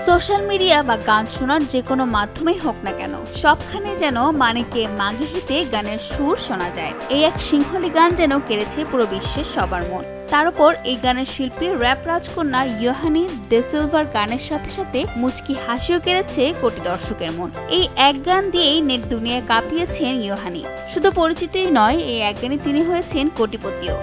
Social media বা গান শোনার যে কোনো মাধ্যমেই হোক না কেন, সবখানে যেন মানিকে মাগে হিতে গানের সুর শোনা যায়। এই এক সিংহলি গান যেন কেড়েছে পুরো বিশ্বের সবার মন। তার উপর এই গানের শিল্পী র্যাপ রাজকন্যা ইয়োহানি দে সিলভার গানের সাথে সাথে মুচকি হাসিও কেড়েছে কোটি দর্শকের মন। এই এক গান দিয়েই নেট দুনিয়ায় কাঁপিয়েছেন ইয়োহানি। শুধু পরিচিতই নয়, এই এক গানে তিনি হয়েছেন কোটিপতিও।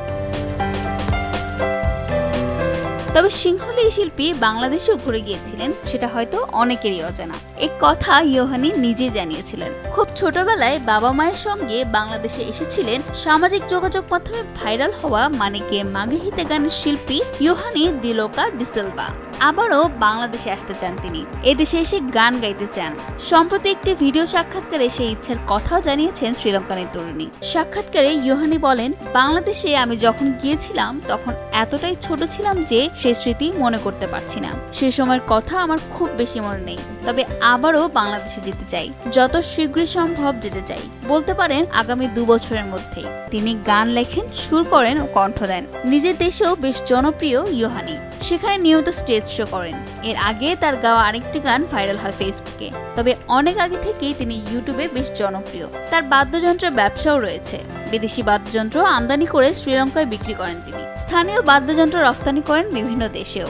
তবে সিংহলি শিল্পী বাংলাদেশেও ঘুরে গিয়েছিলেন, সেটা হয়তো অনেকেরই অজানা। এই কথা ইয়োহানি নিজে জানিয়েছিলেন। খুব ছোটবেলায় বাবা মায়ের সঙ্গে বাংলাদেশে এসেছিলেন। সামাজিক যোগাযোগ মাধ্যমে ভাইরাল হওয়া মানিকে মাগে হিতে গানের শিল্পী ইয়োহানি দিলোকা ডি সিলভা আবারও বাংলাদেশে আসতে চান। তিনি এদেশে এসে গান গাইতে চান। সম্প্রতি একটি ভিডিও সাক্ষাৎকারে সেই ইচ্ছার কথাও জানিয়েছেন শ্রীলঙ্কানের তরুণী। সাক্ষাৎকারে ইয়োহানি বলেন, বাংলাদেশে আমি যখন গিয়েছিলাম তখন এতটাই ছোট ছিলাম যে সে স্মৃতি মনে করতে পারছি না। সে সময়ের কথা আমার খুব বেশি মনে নেই। তবে আবারও বাংলাদেশে যেতে চাই, যত শীঘ্রই সম্ভব যেতে চাই। বলতে পারেন আগামী 2 বছরের মধ্যেই। তিনি গান লেখেন, সুর করেন ও কণ্ঠ দেন। নিজের দেশেও বেশ জনপ্রিয় ইয়োহানি। সেখানে নিয়মিত স্টেজ শো করেন। এর আগে তার গাওয়া আরেকটি গান ভাইরাল হয় ফেসবুকে। তবে অনেক আগে থেকেই তিনি ইউটিউবে বেশ জনপ্রিয়। তার বাদ্যযন্ত্রের ব্যবসাও রয়েছে। বিদেশি বাদ্যযন্ত্র আমদানি করে শ্রীলঙ্কায় বিক্রি করেন তিনি। স্থানীয় বাদ্যযন্ত্র রফতানি করেন বিভিন্ন দেশেও।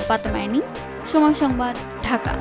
ফাতেমা আইনি, সময় সংবাদ, ঢাকা।